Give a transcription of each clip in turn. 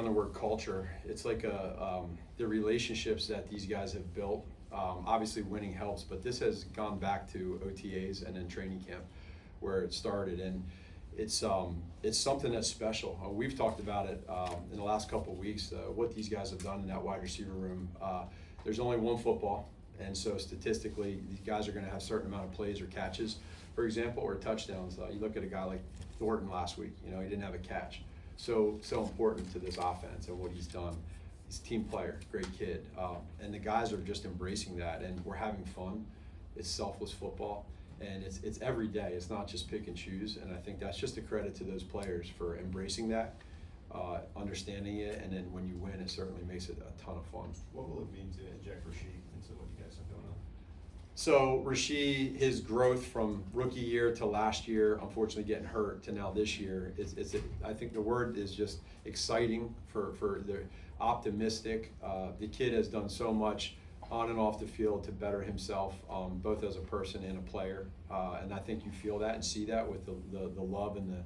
On the word culture, it's like the relationships that these guys have built. Obviously, winning helps, but this has gone back to OTAs and then training camp, where it started, and it's something that's special. We've talked about it in the last couple of weeks. What these guys have done in that wide receiver room. There's only one football, and so statistically, these guys are going to have a certain amount of plays or catches, for example, or touchdowns. You look at a guy like Thornton last week. He didn't have a catch. So important to this offense and what he's done. He's a team player, great kid, and the guys are just embracing that, and we're having fun. It's selfless football, and it's every day. It's not just pick and choose, and I think that's just a credit to those players for embracing that, understanding it, and then when you win, it certainly makes it a ton of fun. What will it mean to inject Rasheed into what you guys have going on? So Rasheed, his growth from rookie year to last year, unfortunately getting hurt, to now this year, I think the word is just exciting for the optimistic. The kid has done so much on and off the field to better himself, both as a person and a player. And I think you feel that and see that with the love and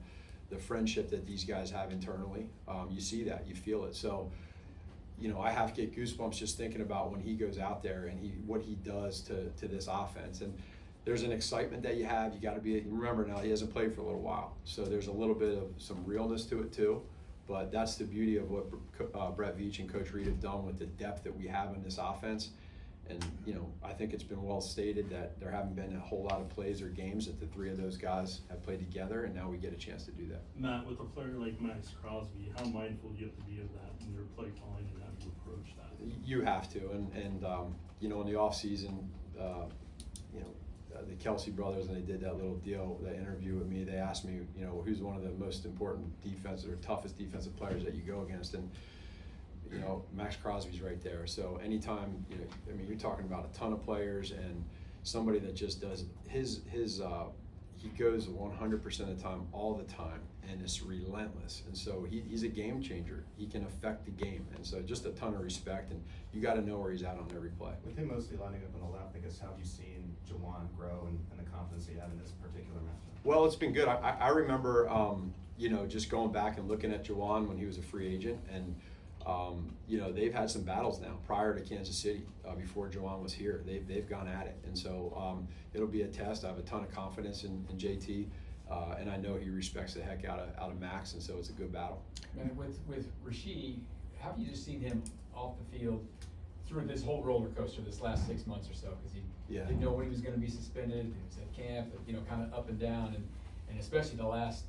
the friendship that these guys have internally. You see that, you feel it. So, I have to get goosebumps just thinking about when he goes out there and what he does to this offense. And there's an excitement that you have. You got to remember now he hasn't played for a little while, so there's a little bit of some realness to it too. But that's the beauty of what Brett Veach and Coach Reed have done with the depth that we have in this offense. And I think it's been well stated that there haven't been a whole lot of plays or games that the three of those guys have played together, and now we get a chance to do that. Matt, with a player like Max Crosby, how mindful do you have to be of that in your play calling and how do you approach that? You have to, and in the off season, the Kelsey brothers, and they did that little deal, that interview with me. They asked me, who's one of the most important defensive or toughest defensive players that you go against, and Max Crosby's right there. So anytime, you're talking about a ton of players and somebody that just does he goes 100% of the time, all the time, and it's relentless. And so he's a game changer. He can affect the game, and so just a ton of respect. And you got to know where he's at on every play. With him mostly lining up in the left, I guess, how have you seen Jawan grow and the confidence he had in this particular matchup? Well, it's been good. I remember, just going back and looking at Jawan when he was a free agent, and they've had some battles now prior to Kansas City, before Jawan was here. They've gone at it, and so it'll be a test. I have a ton of confidence in JT, and I know he respects the heck out of Max, and so it's a good battle. And with Rasheed, how have you just seen him off the field through this whole roller coaster this last 6 months or so? Because he didn't know when he was going to be suspended. He was at camp, kind of up and down, and especially the last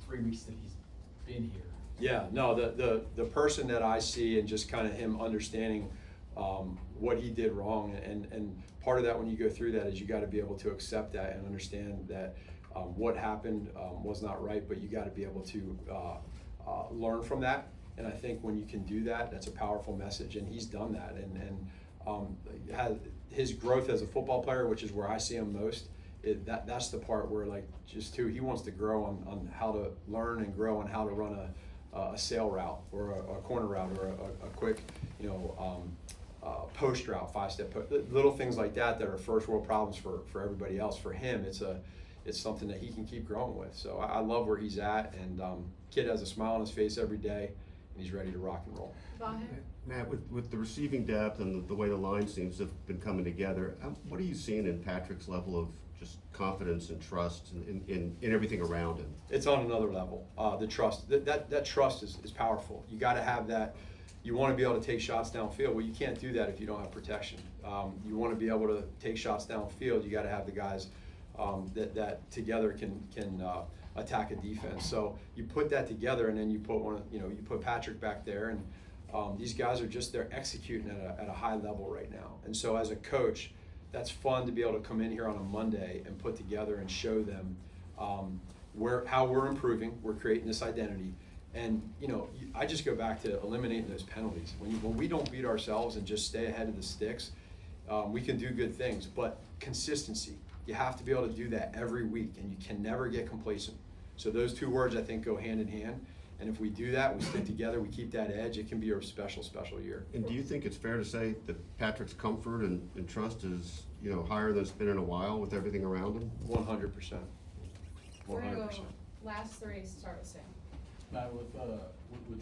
3 weeks that he's been here. Yeah, no, the person that I see, and just kind of him understanding what he did wrong, and part of that when you go through that is you got to be able to accept that and understand that what happened was not right, but you got to be able to learn from that. And I think when you can do that, that's a powerful message, and he's done that. And his growth as a football player, which is where I see him most, that's the part where he wants to grow on how to learn and grow on how to run a sail route or a corner route or a quick, post route, 5-step little things like that are first world problems for everybody else. For him, it's something that he can keep growing with. So I love where he's at, and kid has a smile on his face every day, and he's ready to rock and roll. Matt, with the receiving depth and the way the line seems to have been coming together, what are you seeing in Patrick's level of just confidence and trust in everything around him? It's on another level. The trust, that trust is powerful. You got to have that. You want to be able to take shots downfield. Well, you can't do that if you don't have protection. You want to be able to take shots downfield. You got to have the guys that together can attack a defense. So you put that together, and then you put you put Patrick back there, and these guys are they're executing at a high level right now. And so as a coach, that's fun to be able to come in here on a Monday and put together and show them how we're improving. We're creating this identity. And I just go back to eliminating those penalties. When we don't beat ourselves and just stay ahead of the sticks, we can do good things. But consistency, you have to be able to do that every week, and you can never get complacent. So those two words, I think, go hand in hand. And if we do that, we stick together, we keep that edge, it can be a special, special year. And do you think it's fair to say that Patrick's comfort and trust is higher than it's been in a while with everything around him? 100%. We're gonna go last three, start with Sam. Matt, with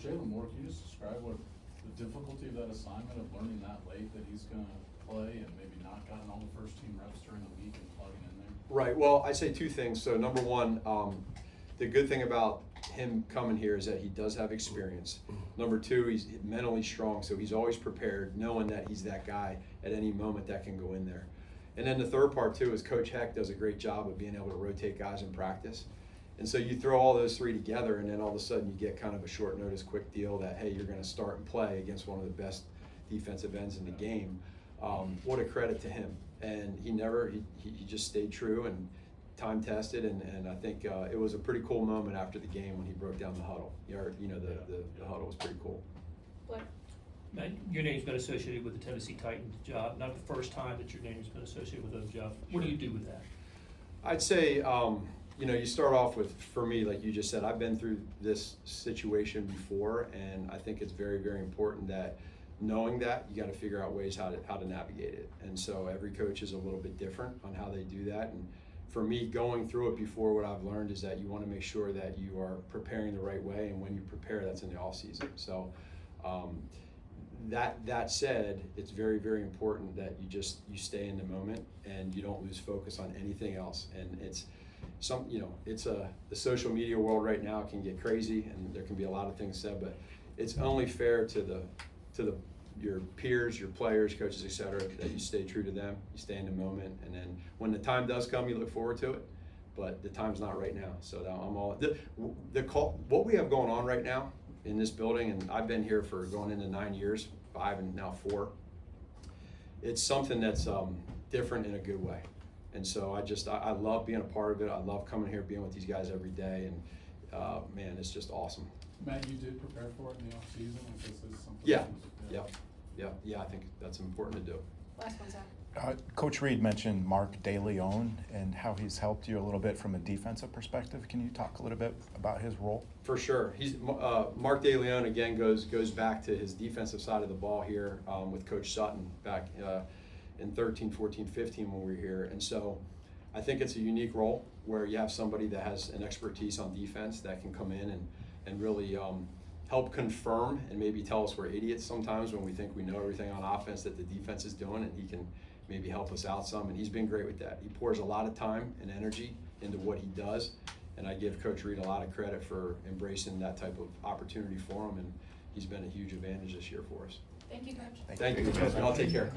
Jalen Moore, can you just describe what the difficulty of that assignment of learning that late that he's gonna play and maybe not gotten all the first team reps during the week and plugging in there? Right, well, I say two things. So number one, the good thing about him coming here is that he does have experience. Number two, he's mentally strong, so he's always prepared, knowing that he's that guy at any moment that can go in there. And then the third part too is Coach Heck does a great job of being able to rotate guys in practice. And so you throw all those three together, and then all of a sudden you get kind of a short notice, quick deal that, hey, you're going to start and play against one of the best defensive ends in the game. What a credit to him. And he just stayed true and time tested, and I think it was a pretty cool moment after the game when he broke down the huddle. The huddle was pretty cool. Blair? Matt, your name's been associated with the Tennessee Titans job, not the first time that your name's been associated with those jobs. What do you do with that? I'd say, you start off with, for me, like you just said, I've been through this situation before, and I think it's very, very important that knowing that, you got to figure out ways how to navigate it. And so every coach is a little bit different on how they do that. And for me, going through it before, what I've learned is that you want to make sure that you are preparing the right way, and when you prepare, that's in the off season. So that said, it's very, very important that you stay in the moment and you don't lose focus on anything else. And it's the social media world right now can get crazy, and there can be a lot of things said, but it's only fair to your peers, your players, coaches, etc., that you stay true to them, you stay in the moment, and then when the time does come, you look forward to it. But the time's not right now, so I'm all what we have going on right now in this building, and I've been here for going into 9 years, 5 and now 4. It's something that's different in a good way, and so I love being a part of it. I love coming here, being with these guys every day, and man, it's just awesome. Matt, you did prepare for it in the off season, like this is something. Yeah, I think that's important to do. Last one, Zach. Coach Reed mentioned Mark DeLeon and how he's helped you a little bit from a defensive perspective. Can you talk a little bit about his role? For sure. He's Mark DeLeon again goes back to his defensive side of the ball here with Coach Sutton back in 13, 14, 15 when we were here. And so I think it's a unique role where you have somebody that has an expertise on defense that can come in and really help confirm and maybe tell us we're idiots sometimes when we think we know everything on offense that the defense is doing, and he can maybe help us out some, and he's been great with that. He pours a lot of time and energy into what he does, and I give Coach Reed a lot of credit for embracing that type of opportunity for him, and he's been a huge advantage this year for us. Thank you, Coach. Thank you, Coach. I'll take care.